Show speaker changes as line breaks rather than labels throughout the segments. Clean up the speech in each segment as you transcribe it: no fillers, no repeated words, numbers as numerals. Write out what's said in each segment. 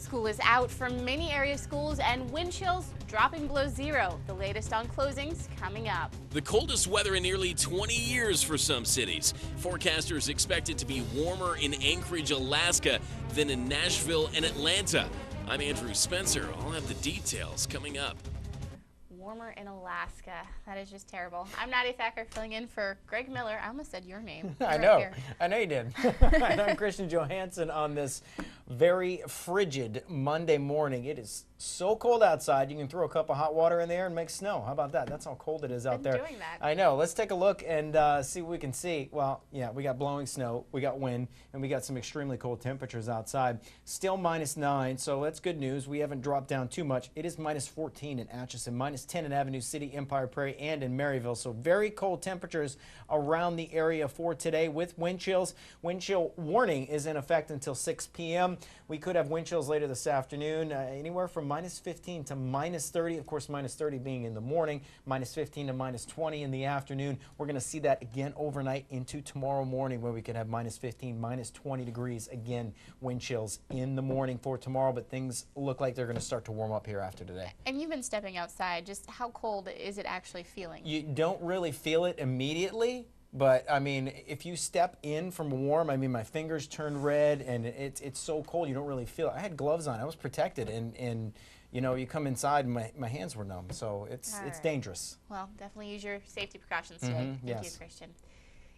School is out for many area schools and wind chills dropping below zero. The latest on closings coming up.
The coldest weather in nearly 20 years for some cities. Forecasters expect it to be warmer in Anchorage, Alaska than in Nashville and Atlanta. I'm Andrew Spencer. I'll have the details coming up.
Warmer in Alaska. That is just terrible. I'm Nadia Thacker filling in for Greg Miller. I almost said your name.
I know you did. And I'm Christian Johansson on this very frigid Monday morning. It is so cold outside, you can throw a cup of hot water in there and make snow. How about that? That's how cold it is out there.
Doing that.
I know. Let's take a look and see what we can see. Well, yeah, we got blowing snow, we got wind, and we got some extremely cold temperatures outside. Still -9, so that's good news. We haven't dropped down too much. It is -14 in Atchison, -10 in Avenue City, Empire Prairie, and in Maryville. So very cold temperatures around the area for today with wind chills. Wind chill warning is in effect until 6 p.m. We could have wind chills later this afternoon, anywhere from -15 to -30. Of course, -30 being in the morning, -15 to -20 in the afternoon. We're going to see that again overnight into tomorrow morning, where we could have -15, -20 degrees again, wind chills in the morning for tomorrow. But things look like they're going to start to warm up here after today.
And you've been stepping outside. Just how cold is it actually feeling?
You don't really feel it immediately. But, I mean, if you step in from warm, I mean, my fingers turn red, and it's so cold you don't really feel it. I had gloves on. I was protected, and you know, you come inside, and my hands were numb, so it's dangerous.
Well, definitely use your safety precautions today.
Yes.
Thank you, Christian.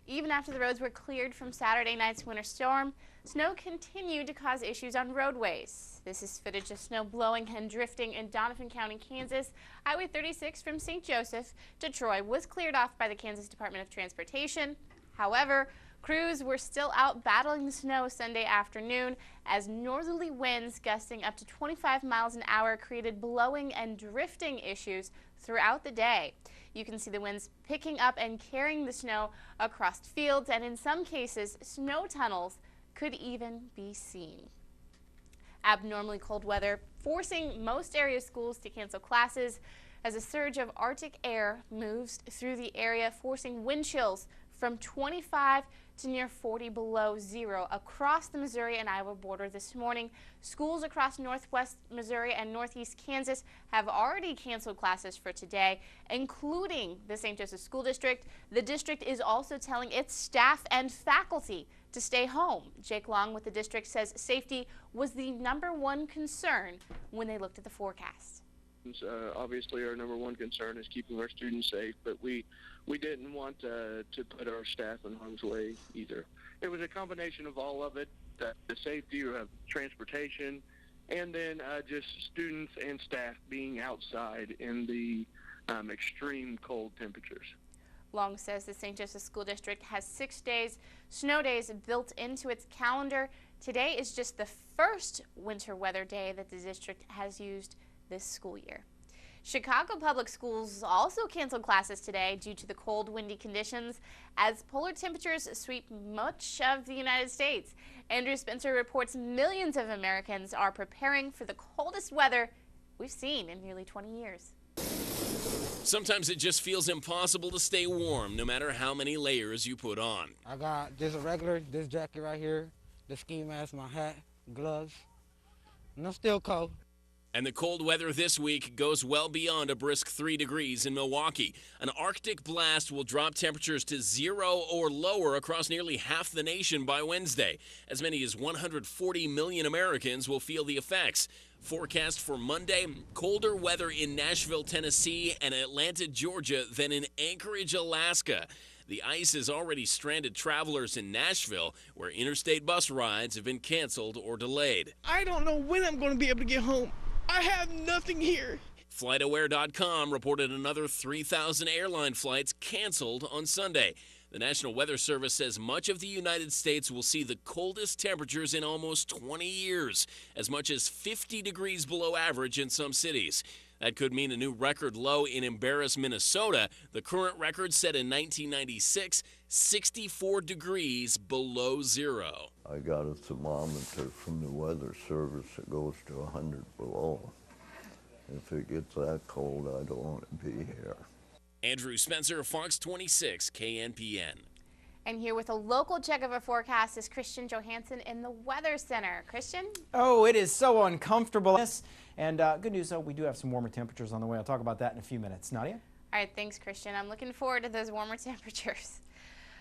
Even after the roads were cleared from Saturday night's winter storm, snow continued to cause issues on roadways. This is footage of snow blowing and drifting in Donovan County, Kansas. Highway 36 from St. Joseph to Troy was cleared off by the Kansas Department of Transportation. However, crews were still out battling the snow Sunday afternoon as northerly winds gusting up to 25 miles an hour created blowing and drifting issues throughout the day. You can see the winds picking up and carrying the snow across fields, and in some cases, snow tunnels could even be seen. Abnormally cold weather forcing most area schools to cancel classes as a surge of Arctic air moves through the area, forcing wind chills from 25 to near 40 below zero across the Missouri and Iowa border this morning. Schools across northwest Missouri and northeast Kansas have already canceled classes for today, including the St. Joseph School District. The district is also telling its staff and faculty to stay home. Jake Long with the district says safety was the #1 concern when they looked at the forecast.
Obviously, our #1 concern is keeping our students safe, but we didn't want to put our staff in harm's way either. It was a combination of all of it, the safety of transportation, and then just students and staff being outside in the extreme cold temperatures.
Long says the St. Joseph School District has 6 days, snow days built into its calendar. Today is just the first winter weather day that the district has used this school year. Chicago Public Schools also canceled classes today due to the cold, windy conditions as polar temperatures sweep much of the United States. Andrew Spencer reports millions of Americans are preparing for the coldest weather we've seen in nearly 20 years.
Sometimes it just feels impossible to stay warm, no matter how many layers you put on.
I got just this jacket right here, the ski mask, my hat, gloves, and I'm still cold.
And the cold weather this week goes well beyond a brisk 3 degrees in Milwaukee. An Arctic blast will drop temperatures to 0 or lower across nearly half the nation by Wednesday. As many as 140 million Americans will feel the effects. Forecast for Monday, colder weather in Nashville, Tennessee, and Atlanta, Georgia than in Anchorage, Alaska. The ice has already stranded travelers in Nashville, where interstate bus rides have been canceled or delayed.
I don't know when I'm going to be able to get home. I have nothing here.
FlightAware.com reported another 3,000 airline flights canceled on Sunday. The National Weather Service says much of the United States will see the coldest temperatures in almost 20 years, as much as 50 degrees below average in some cities. That could mean a new record low in Embarrass, Minnesota. The current record set in 1996, 64 degrees below zero.
I got a thermometer from the Weather Service that goes to 100 below. If it gets that cold, I don't want to be here.
Andrew Spencer, Fox 26, KNPN.
And here with a local check of a forecast is Christian Johansson in the Weather Center. Christian?
Oh, it is so uncomfortable. And good news, though, we do have some warmer temperatures on the way. I'll talk about that in a few minutes. Nadia?
All right, thanks, Christian. I'm looking forward to those warmer temperatures.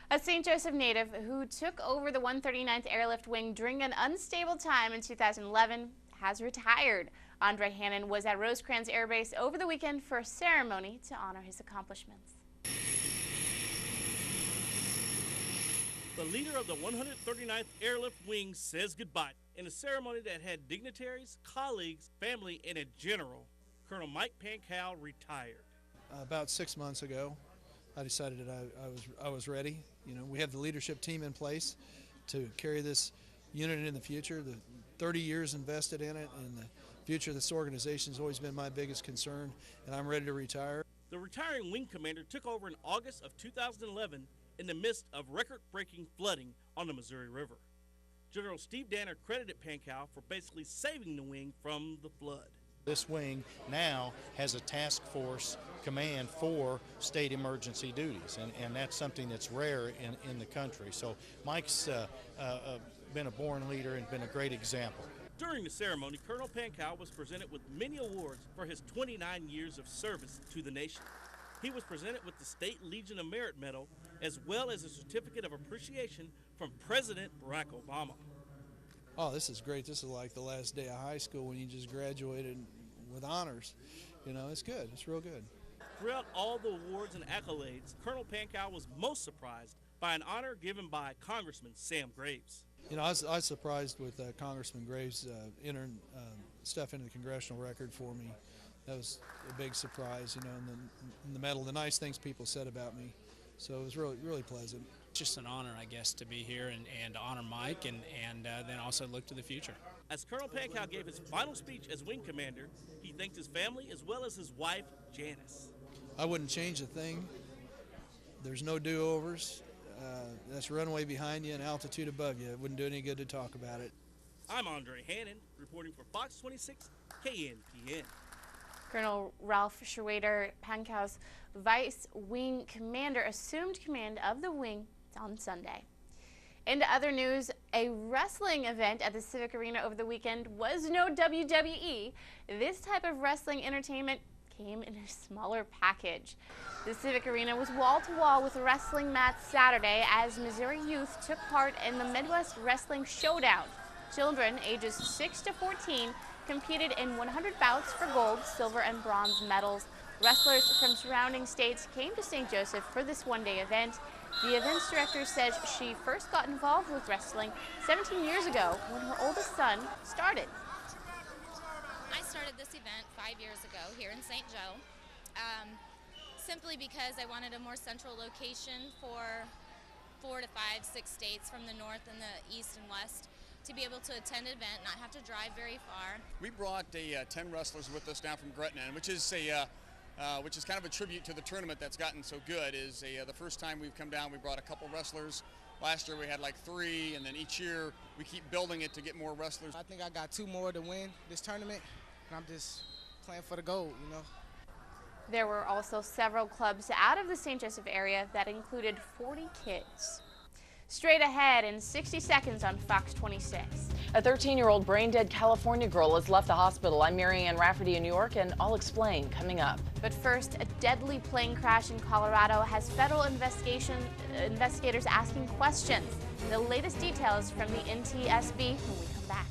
A St. Joseph native who took over the 139th Airlift Wing during an unstable time in 2011 has retired. Andre Hannon was at Rosecrans Air Base over the weekend for a ceremony to honor his accomplishments.
The leader of the 139th Airlift Wing says goodbye in a ceremony that had dignitaries, colleagues, family, and a general. Colonel Mike Pankow retired.
About 6 months ago, I decided that I was ready. You know, we have the leadership team in place to carry this unit in the future. The 30 years invested in it, and the future of this organization has always been my biggest concern, and I'm ready to retire.
The retiring wing commander took over in August of 2011 in the midst of record-breaking flooding on the Missouri River. General Steve Danner credited Pankow for basically saving the wing from the flood.
This wing now has a task force command for state emergency duties, and that's something that's rare in the country. So Mike's been a born leader and been a great example.
During the ceremony, Colonel Pankow was presented with many awards for his 29 years of service to the nation. He was presented with the State Legion of Merit Medal, as well as a certificate of appreciation from President Barack Obama.
Oh, this is great. This is like the last day of high school when you just graduated with honors. You know, it's good. It's real good.
Throughout all the awards and accolades, Colonel Pankow was most surprised by an honor given by Congressman Sam Graves.
You know, I was surprised with Congressman Graves entering stuff into the congressional record for me. That was a big surprise, you know, and the medal, the nice things people said about me. So it was really, really pleasant.
Just an honor, I guess, to be here and honor Mike and then also look to the future.
As Colonel Pankow gave his final speech as wing commander, he thanked his family as well as his wife, Janice.
I wouldn't change a thing. There's no do-overs. That's runway behind you and altitude above you. It wouldn't do any good to talk about it.
I'm Andre Hannon, reporting for Fox 26 KNPN.
Colonel Ralph Schrader, Pankow's vice wing commander, assumed command of the wing on Sunday. In other news, a wrestling event at the Civic Arena over the weekend was no WWE. This type of wrestling entertainment came in a smaller package. The Civic Arena was wall-to-wall with wrestling mats Saturday as Missouri youth took part in the Midwest Wrestling Showdown. Children ages 6 to 14 competed in 100 bouts for gold, silver, and bronze medals. Wrestlers from surrounding states came to St. Joseph for this one-day event. The event's director says she first got involved with wrestling 17 years ago when her oldest son started.
I started this event 5 years ago here in St. Joe, simply because I wanted a more central location for 4 to 5, 6 states from the north and the east and west to be able to attend an event, not have to drive very far.
We brought 10 wrestlers with us down from Gretna, which is kind of a tribute to the tournament that's gotten so good. The first time we've come down, we brought a couple wrestlers. Last year we had like 3, and then each year we keep building it to get more wrestlers.
I think I got 2 more to win this tournament, and I'm just playing for the gold, you know.
There were also several clubs out of the St. Joseph area that included 40 kids. Straight ahead in 60 seconds on Fox 26.
A 13-year-old brain-dead California girl has left the hospital. I'm Marianne Rafferty in New York, and I'll explain coming up.
But first, a deadly plane crash in Colorado has federal investigators asking questions. The latest details from the NTSB when we come back.